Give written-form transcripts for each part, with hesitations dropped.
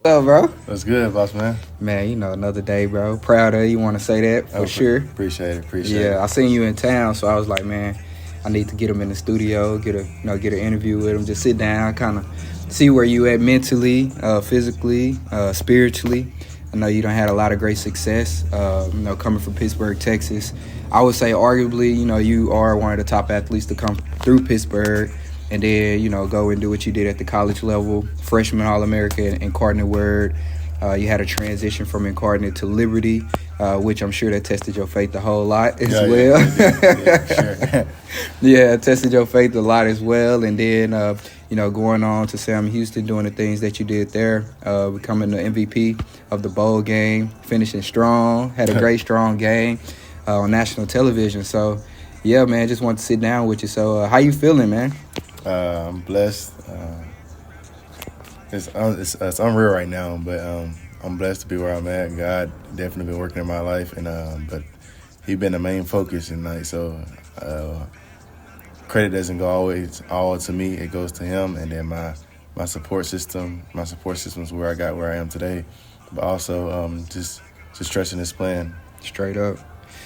up, bro? What's good, boss man? Man, another day, bro. Proud of you. Want to say that for sure. Appreciate it. Yeah, I seen you in town, so I was like, man, I need to get him in the studio, get an interview with him, just sit down, kind of see where you at mentally, physically, spiritually. I know you done had a lot of great success, coming from Pittsburg, Texas. I would say arguably, you are one of the top athletes to come through Pittsburg. And then, go and do what you did at the college level, freshman All-America Incarnate Word. You had a transition from Incarnate to Liberty, which I'm sure that tested your faith a whole lot as well. Sure. Yeah, it tested your faith a lot as well. And then, going on to Sam Houston, doing the things that you did there, becoming the MVP of the bowl game, finishing strong, had a great, strong game on national television. So, yeah, man, just want to sit down with you. So, how you feeling, man? I'm blessed. It's unreal right now, but I'm blessed to be where I'm at. God definitely been working in my life, and but He been the main focus, and so credit doesn't go always all to me; it goes to Him, and then my support system. My support system is where I am today, but also just trusting His plan. Straight up.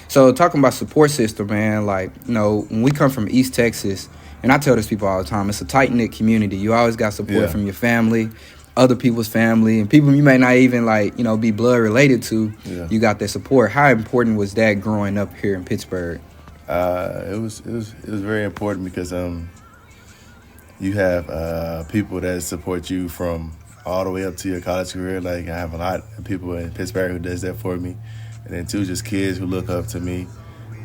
So talking about support system, man, when we come from East Texas. And I tell this people all the time, it's a tight-knit community. You always got support from your family, other people's family, and people you may not even, be blood related to. Yeah. You got that support. How important was that growing up here in Pittsburg? It was very important because you have people that support you from all the way up to your college career. Like, I have a lot of people in Pittsburg who does that for me. And then, two, just kids who look up to me.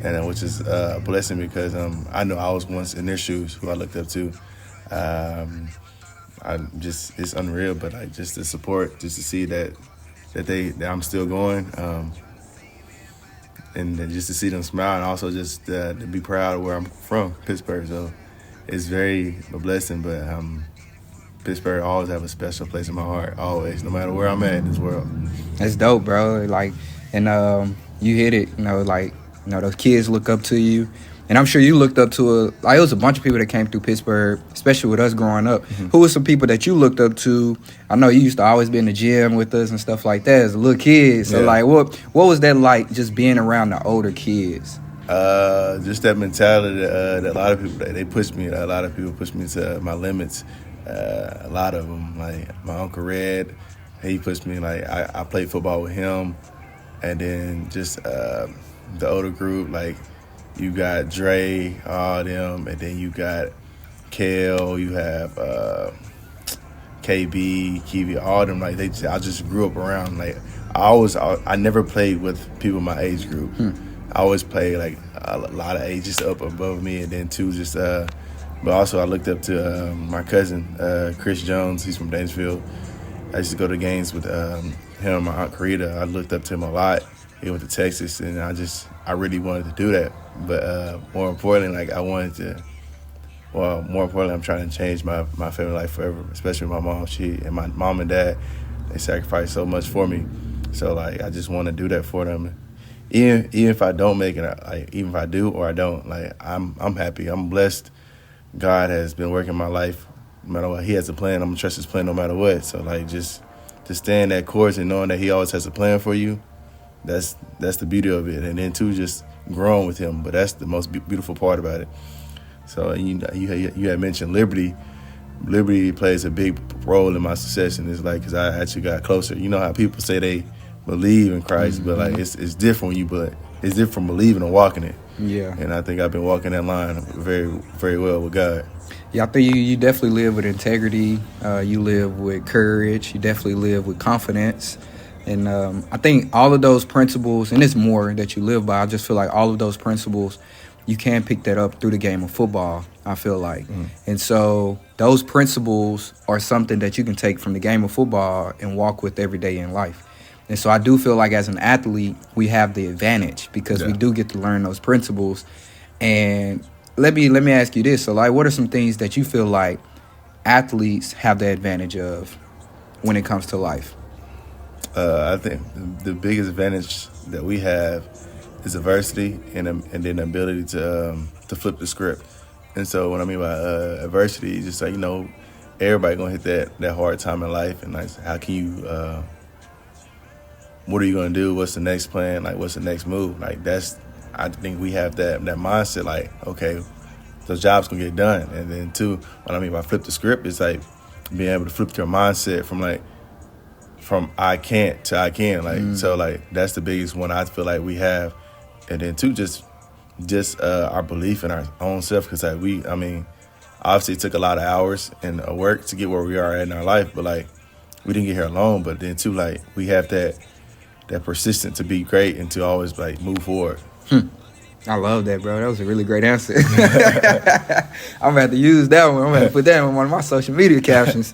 And which is a blessing because I know I was once in their shoes, who I looked up to. It's unreal, but just the support, just to see that I'm still going, and then just to see them smile, and also just to be proud of where I'm from, Pittsburgh. So it's very a blessing, but Pittsburgh always have a special place in my heart, always, no matter where I'm at in this world. That's dope, bro. You hit it, those kids look up to you. And I'm sure you looked up to it was a bunch of people that came through Pittsburgh, especially with us growing up. Mm-hmm. Who were some people that you looked up to? I know you used to always be in the gym with us and stuff like that as a little kid. So, what was that like, just being around the older kids? Just that mentality that a lot of people, they push me. A lot of people push me to my limits. A lot of them, like my Uncle Red, he pushed me. Like, I played football with him. And then just the older group, like you got Dre, all them, and then you got Kel, you have KB, Kiwi, all them. Like I just grew up around. Like I never played with people my age group. I always played like a lot of ages up above me, and then two just. But also I looked up to my cousin Chris Jones. He's from Dansville. I used to go to games with him and my Aunt Karita. I looked up to him a lot. He went to Texas, and I really wanted to do that. But more importantly, I'm trying to change my family life forever, especially my mom. My mom and dad, they sacrificed so much for me. So, I just want to do that for them. Even if I don't make it, even if I do or I don't, I'm happy. I'm blessed. God has been working my life. No matter what, He has a plan. I'm going to trust His plan no matter what. So, just to stay in that course and knowing that He always has a plan for you, that's the beauty of it. And then, two, just growing with Him. But that's the most beautiful part about it. So, you had mentioned Liberty. Liberty plays a big role in my success. And it's because I actually got closer. You know how people say they believe in Christ, but it's different it's different from believing and walking it. Yeah. And I think I've been walking that line very, very well with God. Yeah, I think you definitely live with integrity. You live with courage. You definitely live with confidence. And I think all of those principles, and it's more that you live by, I just feel like all of those principles, you can pick that up through the game of football, I feel like. And so those principles are something that you can take from the game of football and walk with every day in life. And so I do feel like as an athlete, we have the advantage because we do get to learn those principles. And let me ask you this. So, what are some things that you feel like athletes have the advantage of when it comes to life? I think the biggest advantage that we have is adversity and then the ability to flip the script. And so what I mean by adversity is just everybody gonna hit that hard time in life, and like, how can you? What are you gonna do? What's the next plan? Like, what's the next move? Like, I think we have that mindset. Like, okay, those jobs gonna get done, and then too, what I mean by flip the script is like being able to flip your mindset from I can't to I can. Like, so like that's the biggest one I feel like we have, and then two, just our belief in our own self, because like obviously it took a lot of hours and work to get where we are in our life, but like we didn't get here alone. But then too, like we have that persistence to be great and to always like move forward. I love that, bro. That was a really great answer. I'm gonna have to use that one. I'm gonna have to put that in one of my social media captions.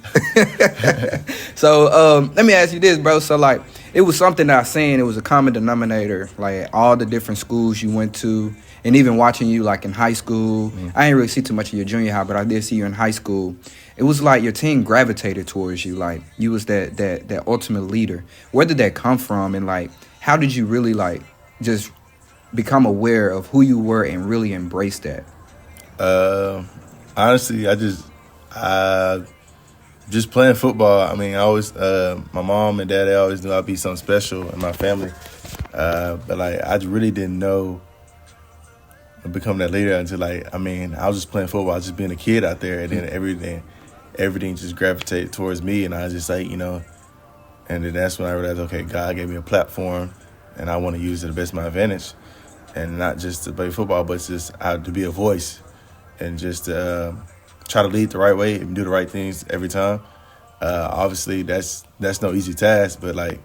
So let me ask you this, bro. So like, it was something that I seen. It was a common denominator, like all the different schools you went to, and even watching you like in high school. I didn't really see too much of your junior high, but I did see you in high school. It was like your team gravitated towards you. Like you was that ultimate leader. Where did that come from, and like how did you really like just become aware of who you were and really embrace that? Honestly, I just playing football. I mean, I always my mom and dad, they always knew I'd be something special in my family. But like, I really didn't know I'd become that leader until like, I was just playing football, I was just being a kid out there, and then everything just gravitated towards me, and I was just like, and then that's when I realized, okay, God gave me a platform, and I want to use it to the best of my advantage. And not just to play football, but just to be a voice and just try to lead the right way and do the right things every time. Obviously, that's no easy task, but like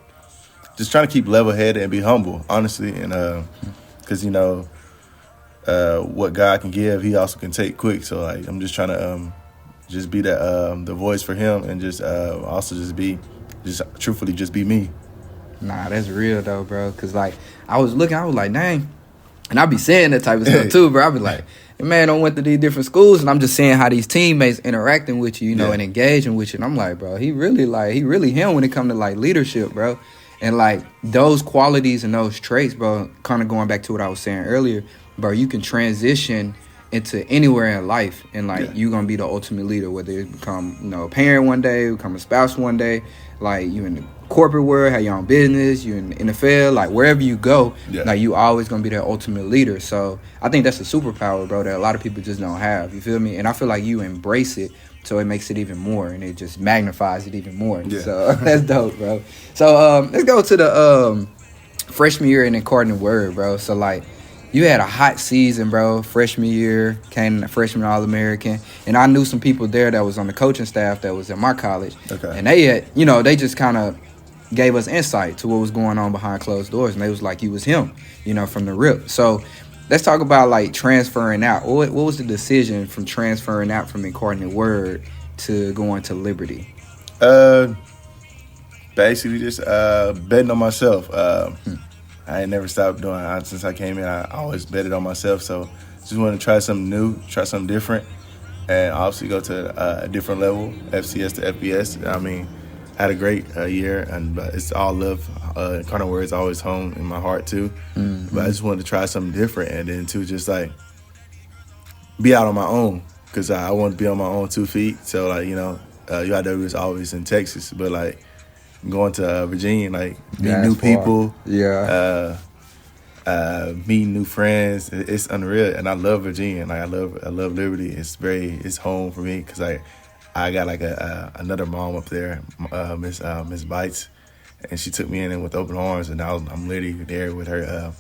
just trying to keep level-headed and be humble, honestly. And because what God can give, He also can take quick. So like I'm just trying to just be that the voice for Him, and just also just truthfully just be me. Nah, that's real though, bro. Cause like I was like, dang. And I be saying that type of stuff too, bro. I be like, man, I went to these different schools, and I'm just seeing how these teammates interacting with you, and engaging with you. And I'm like, bro, he really him when it comes to like leadership, bro. And like those qualities and those traits, bro, kind of going back to what I was saying earlier, bro, you can transition into anywhere in life, and like you're gonna be the ultimate leader, whether you become a parent one day, become a spouse one day, like you in the corporate world, have your own business, you in the NFL, like wherever you go, like you always gonna be that ultimate leader. So I think that's a superpower, bro, that a lot of people just don't have. You feel me? And I feel like you embrace it, so it makes it even more, and it just magnifies it even more. So that's dope, bro. So let's go to the freshman year in the Cardinal Word, bro. So like, you had a hot season, bro. Freshman year, came freshman All-American. And I knew some people there that was on the coaching staff that was at my college. Okay. And they had, they just kind of gave us insight to what was going on behind closed doors. And they was like, you was him, from the rip. So let's talk about, like, transferring out. What was the decision from transferring out from the Cardinal Word to going to Liberty? Basically just betting on myself. I ain't never stopped doing it. Since I came in, I always betted on myself. So just wanted to try something new, try something different, and obviously go to a different level, FCS to FBS. I had a great year, and it's all love. Cardinal Word is always home in my heart too. Mm-hmm. But I just wanted to try something different, and then to just like be out on my own, because I want to be on my own 2 feet. So like UIW is always in Texas, but like going to Virginia, like meeting new people, meeting new friends, it's unreal. And I love Virginia, like I love Liberty. It's home for me, because I got like another mom up there, Miss Bites, and she took me in with open arms, and I'm literally there with her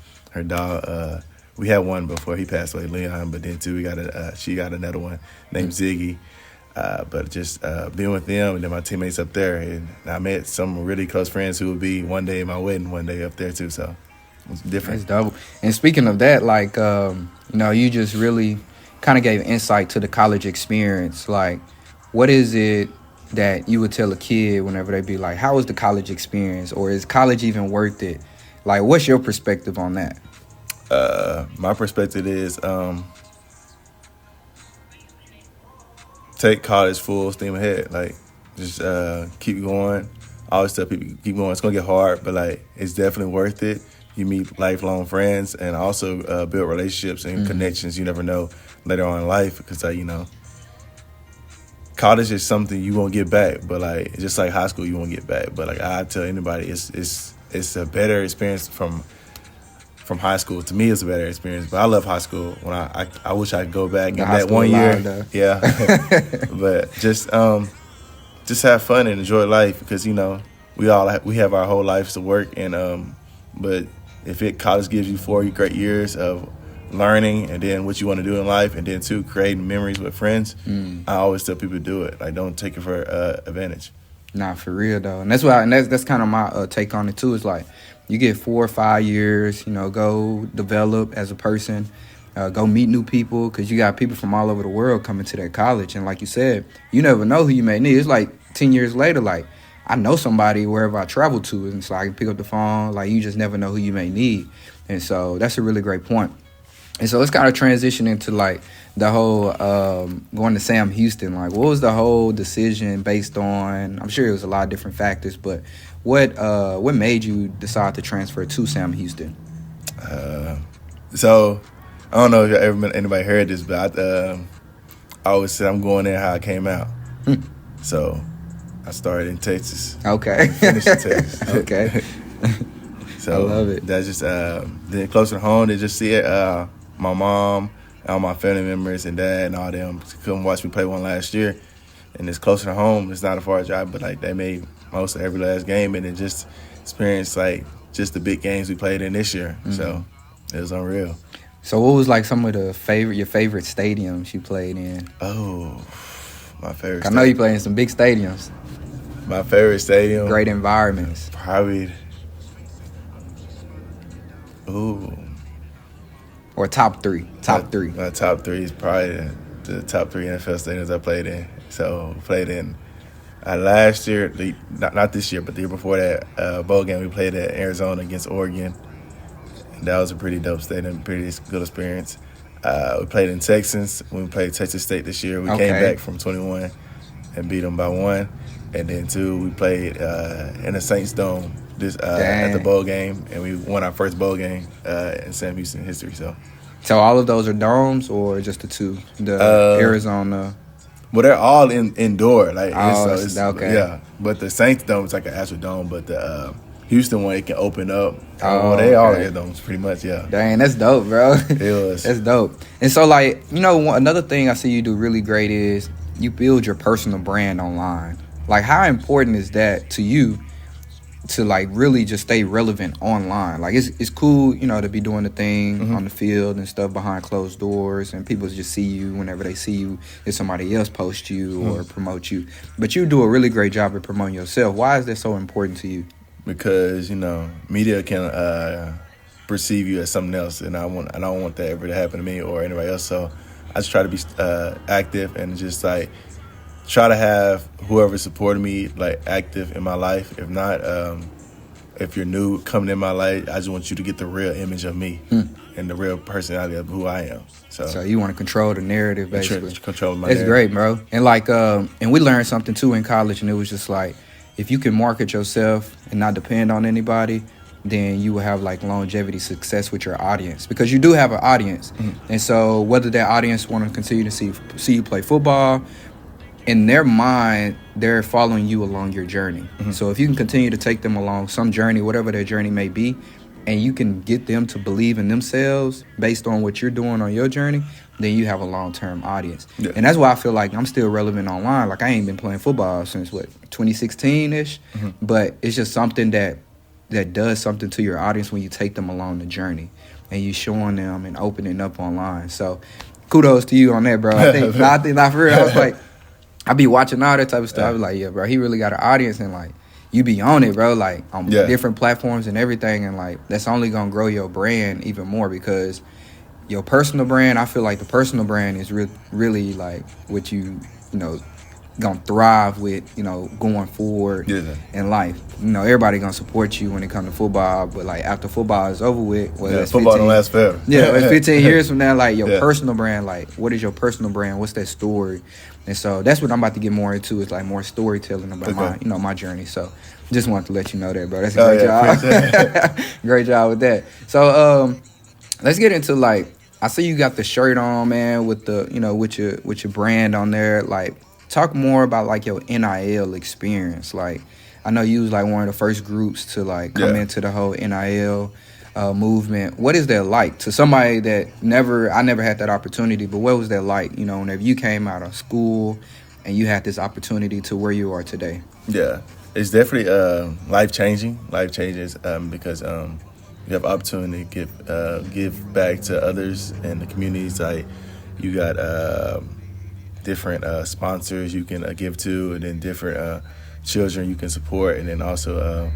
dog. We had one before he passed away, Leon, but then too she got another one named Ziggy. But just being with them, and then my teammates up there, and I met some really close friends who would be one day in my wedding, one day up there too. So it's different. That's dope. And speaking of that, like you just really kind of gave insight to the college experience. Like, what is it that you would tell a kid whenever they be like, "How was the college experience?" or "Is college even worth it?" Like, what's your perspective on that? My perspective is take college full steam ahead. Like, just keep going. I always tell people, keep going. It's going to get hard, but, like, it's definitely worth it. You meet lifelong friends, and also build relationships and connections you never know later on in life, because, college is something you won't get back, but like just like high school, you won't get back. But like I tell anybody, it's a better experience from high school. To me, it's a better experience. But I love high school. When I wish I could go back and that 1 year. Yeah, but just have fun and enjoy life because we have our whole lives to work and but if college gives you 4 great years of learning and then what you want to do in life and then too creating memories with friends, I always tell people to do it. Like don't take it for advantage. Nah, for real though, and that's kind of my take on it too. Is like you get 4 or 5 years, go develop as a person, go meet new people because you got people from all over the world coming to that college, and like you said, you never know who you may need. It's like 10 years later, like I know somebody wherever I travel to, and so I can pick up the phone. Like you just never know who you may need, and so that's a really great point. And so let's kind of transition into like the whole going to Sam Houston. Like, what was the whole decision based on? I'm sure it was a lot of different factors, but what made you decide to transfer to Sam Houston? So I don't know if anybody heard this, but I always said I'm going there how I came out. So I started in Texas. Okay. Finished in Texas. Okay. So I love it. That's just then closer to home. They just see it. My mom, all my family members, and dad, and all them come watch me play one last year. And it's closer to home. It's not a far drive, but like they made most of every last game, and then just experienced like just the big games we played in this year. Mm-hmm. So it was unreal. So what was like some of your favorite stadiums you played in? Oh, my favorite. I know you played in some big stadiums. My favorite stadium. Great environments. Probably. Ooh. Or top three. Top three. My top three is probably the top 3 NFL stadiums I played in. So played in last year, not this year, but the year before that, bowl game we played at Arizona against Oregon. That was a pretty dope stadium, pretty good experience. We played in Texas when we played Texas State this year. We came back from 21 and beat them by 1. And then 2, we played in the Saints Dome at the bowl game, and we won our first bowl game in Sam Houston history. So all of those are domes or just the 2? The Arizona. Well, they're all indoor. Like it's okay. Yeah, but the Saints Dome is like an actual dome, but the Houston one, it can open up. They all are domes pretty much. Yeah. Dang, that's dope, bro. It was. That's dope. And so, like, another thing I see you do really great is you build your personal brand online. Like, how important is that to you to, like, really just stay relevant online? Like, it's cool, to be doing the thing on the field and stuff behind closed doors, and people just see you whenever they see you if somebody else posts you or promotes you. But you do a really great job at promoting yourself. Why is that so important to you? Because, media can perceive you as something else, and I don't want that ever to happen to me or anybody else. So I just try to be active and just, like, try to have whoever supported me like active in my life. If not, if you're new coming in my life, I just want you to get the real image of me and the real personality of who I am. So you want to control the narrative, basically. Control my narrative. It's great, bro. And like, and we learned something too in college, and it was just like, if you can market yourself and not depend on anybody, then you will have like longevity success with your audience, because you do have an audience. And so whether that audience want to continue to see you play football, in their mind, they're following you along your journey. So if you can continue to take them along some journey, whatever their journey may be, and you can get them to believe in themselves based on what you're doing on your journey, then you have a long-term audience. Yeah. And that's why I feel like I'm still relevant online. Like, I ain't been playing football since, 2016-ish? But it's just something that does something to your audience when you take them along the journey and you showing them and opening up online. So kudos to you on that, bro. I think not for real. I was like, I be watching all that type of stuff. I be like, yeah, bro, he really got an audience, and like, you be on it, bro, like on different platforms and everything, and like that's only gonna grow your brand even more, because your personal brand, I feel like the personal brand is really like what you gonna thrive with, going forward in life. Everybody gonna support you when it comes to football, but like after football is over with, football don't last forever. Yeah, it's 15 years from now, like your personal brand, like what is your personal brand? What's that story? And so that's what I'm about to get more into, is like more storytelling about my journey. So just wanted to let you know that, bro. That's a great job. Great job with that. So let's get into, like, I see you got the shirt on, man, with the with your brand on there. Like, talk more about like your NIL experience. Like, I know you was like one of the first groups to like come into the whole NIL movement. What is that like to somebody that I never had that opportunity, but what was that like, you know, whenever you came out of school and you had this opportunity to where you are today? Yeah, it's definitely life-changing because you have opportunity to give back to others and the communities. Like, you got different sponsors you can give to, and then different children you can support, and then also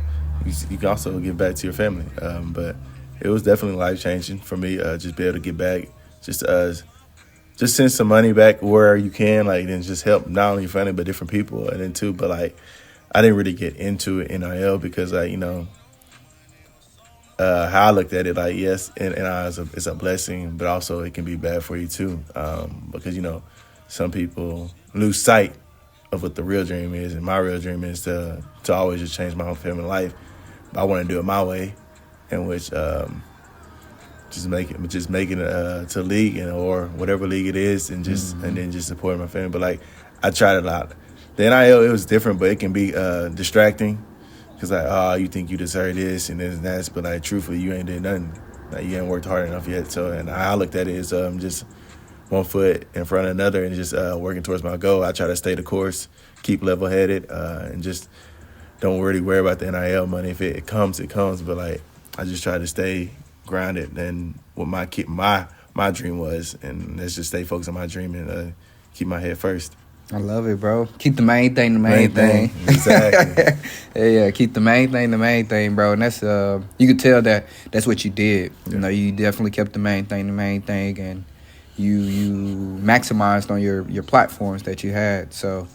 you can also give back to your family. But it was definitely life-changing for me, just be able to get back, just send some money back where you can, like, and just help not only your family but different people. And then too, but like, I didn't really get into it NIL because, like, you know, how I looked at it, like, yes, NIL is a blessing, but also it can be bad for you too, because, you know, some people lose sight of what the real dream is, and my real dream is to always just change my whole family life. But I want to do it my way, in which just making it to league, or whatever league it is, and then just supporting my family. But like, I tried it a lot. The NIL, it was different, but it can be distracting. Because, like, oh, you think you deserve this and this and that, but, like, truthfully, you ain't did nothing. Like, you ain't worked hard enough yet. So, and I looked at it as just one foot in front of another and just working towards my goal. I try to stay the course, keep level-headed, and just don't really worry about the NIL money. If it comes, it comes. But, like, I just try to stay grounded and what my dream was. And let's just stay focused on my dream and keep my head first. I love it, bro. Keep the main thing the main thing. Exactly. Yeah, keep the main thing, bro. And that's you could tell that's what you did. Yeah. You know, you definitely kept the main thing, and you maximized on your platforms that you had. So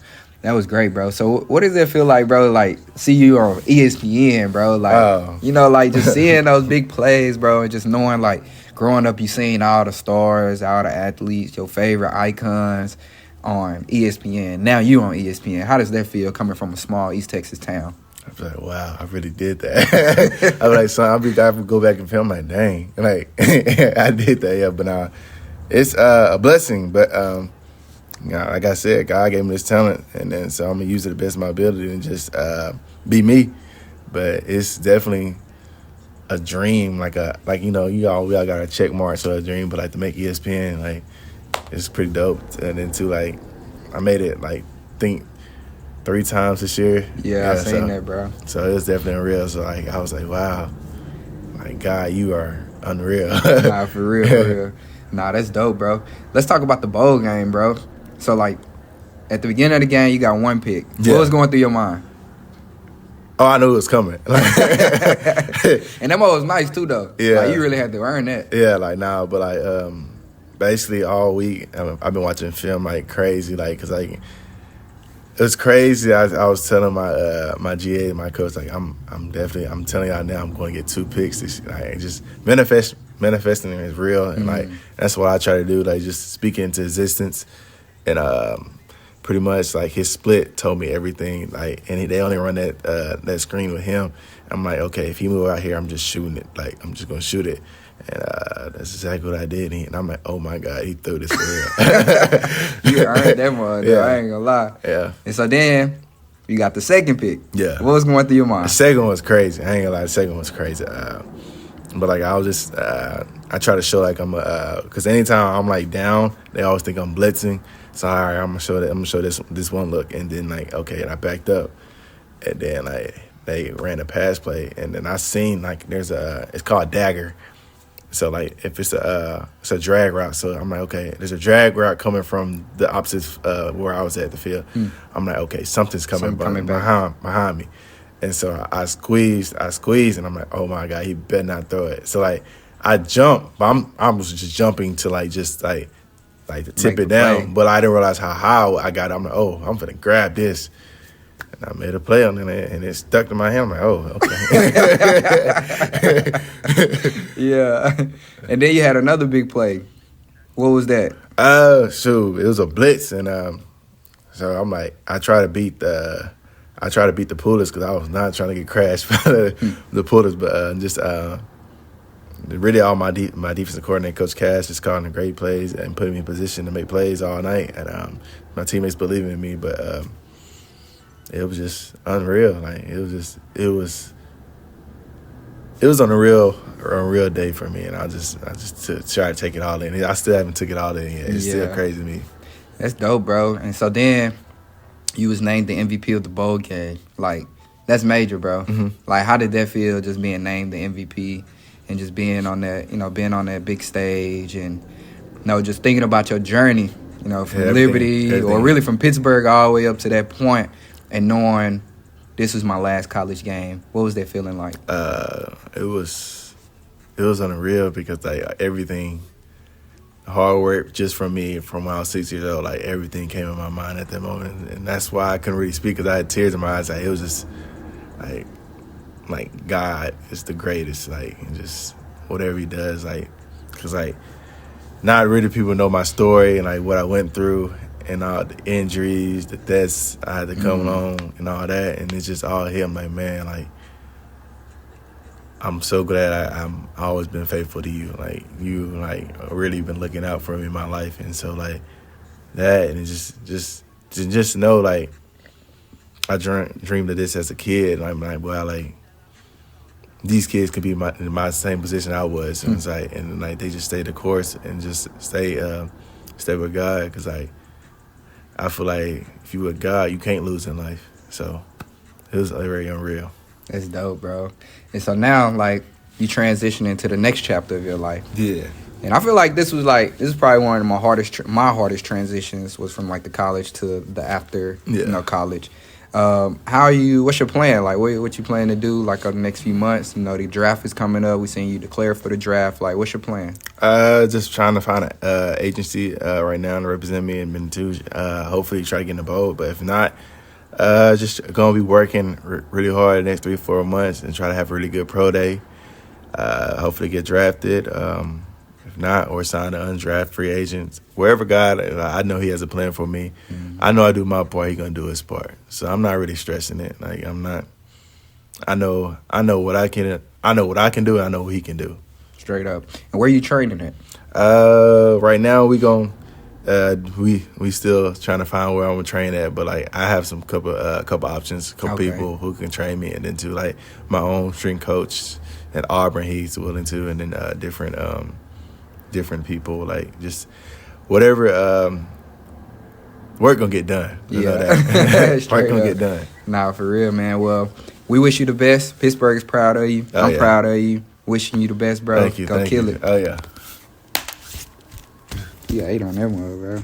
that was great, bro. So what does it feel like, bro? Like, see you on ESPN, bro. Like, you know, like just seeing those big plays, bro, and just knowing, like, growing up, you seen all the stars, all the athletes, your favorite icons on ESPN. Now you on ESPN. How does that feel coming from a small East Texas town? I was like, wow, I really did that. I was like, son, I would go back and film, like, dang, like, I did that, yeah. But it's a blessing. But you know, like I said, God gave me this talent, and then so I'm gonna use it to the best of my ability and just be me. But it's definitely a dream, like you know, we all got a check mark, so a dream. But like, to make ESPN, like, it's pretty dope. And then too, like, I made it, like, think 3 times this year. Yeah, I seen that, bro. So it was definitely unreal. So, like, I was like, wow, like, God, you are unreal. Nah, for real. Nah, that's dope, bro. Let's talk about the bowl game, bro. So, like, at the beginning of the game, you got 1 pick. Yeah. What was going through your mind? Oh, I knew it was coming. And that was nice too, though. Yeah, like, you really had to earn that. Yeah, like, nah, but like, basically all week I've been watching film like crazy, like, cause like it was crazy. I was telling my GA, my coach, like, I'm telling y'all now, I'm going to get 2 picks. This, like, just manifesting is real, and like, that's what I try to do, like, just speak into existence. And pretty much, like, his split told me everything, like, and they only run that screen with him. I'm like, okay, if he move out here, I'm just shooting it, like, I'm just gonna shoot it. And that's exactly what I did. And I'm like, oh my God, he threw this for real. You earned that one, yeah. I ain't gonna lie. Yeah. And so then you got the second pick. Yeah. What was going through your mind? The second one was crazy. I ain't gonna lie, the second one was crazy. But like, I was just, I try to show like I'm because anytime I'm like down, they always think I'm blitzing. So all right, I'm gonna show this one look, and then like, okay, and I backed up, and then like they ran a pass play, and then I seen like it's called dagger. So like, if it's a drag route, so I'm like, okay, there's a drag route coming from the opposite where I was at the field. I'm like, okay, something's coming behind me. And so I squeezed, and I'm like, oh my God, he better not throw it. So like, I jumped, but I was just jumping to like just like to tip it down, play. But I didn't realize how high I got it. I'm like, oh, I'm gonna grab this. And I made a play on it, and it stuck to my hand. I'm like, oh, okay. Yeah. And then you had another big play. What was that? Shoot, it was a blitz, and so I'm like, I try to beat the pullers because I was not trying to get crashed by the pullers, but really all my defensive coordinator, Coach Cash, just calling the great plays and putting me in position to make plays all night. And my teammates believing in me, but it was just unreal. Like it was on a real day for me, and I just try to take it all in. I still haven't took it all in yet. It's still crazy to me. That's dope, bro. And so then you was named the MVP of the bowl game. Like, that's major, bro. Mm-hmm. Like, how did that feel, just being named the MVP and just being on that, being on that big stage and, just thinking about your journey, from Liberty or really from Pittsburgh all the way up to that point and knowing this was my last college game. What was that feeling like? It was unreal because like everything, hard work just from me from when I was 6 years old, like everything came in my mind at that moment, and that's why I couldn't really speak because I had tears in my eyes. Like it was just like God is the greatest, like, and just whatever He does, like, because like not really people know my story and like what I went through and all the injuries, the deaths I had to come along and all that, and it's just all Him. Like, man, like I'm so glad I'm always been faithful to you. Like you, like really been looking out for me in my life, and so like that, and just know like I dreamed of this as a kid. And I'm like, well, like these kids could be in my same position I was, and it's like, and like they just stay the course and just stay with God, because like I feel like if you with God, you can't lose in life. So it was very unreal. That's dope, bro. And so now, like, you transition into the next chapter of your life. Yeah. And I feel like this is probably one of my hardest transitions was from like the college to the after, college. What's your plan? Like, what you plan to do, like, over the next few months? The draft is coming up. We seen you declare for the draft. Like, what's your plan? Just trying to find an agency right now to represent me in Minnesota. Hopefully try to get in the bowl. But if not, just going to be working really hard the next 3-4 months and try to have a really good pro day. Hopefully get drafted. If not, or sign an undrafted free agent. Wherever God, I know He has a plan for me. Mm-hmm. I know I do my part, He gonna do His part. So I'm not really stressing it. Like I'm not. I know what I can. I know what I can do. And I know what He can do. Straight up. And where you training at? Right now we still trying to find where I'm gonna train at. But like I have some couple options, people who can train me, and then to like my own strength coach at Auburn, he's willing to, and then different people, like just whatever work gonna get done. You know that. Work gonna get done. Nah, for real, man. Well, we wish you the best. Pittsburgh is proud of you. I'm proud of you. Wishing you the best, bro. Thank you. Go kill it. Oh, yeah. Yeah, ate on that one, bro.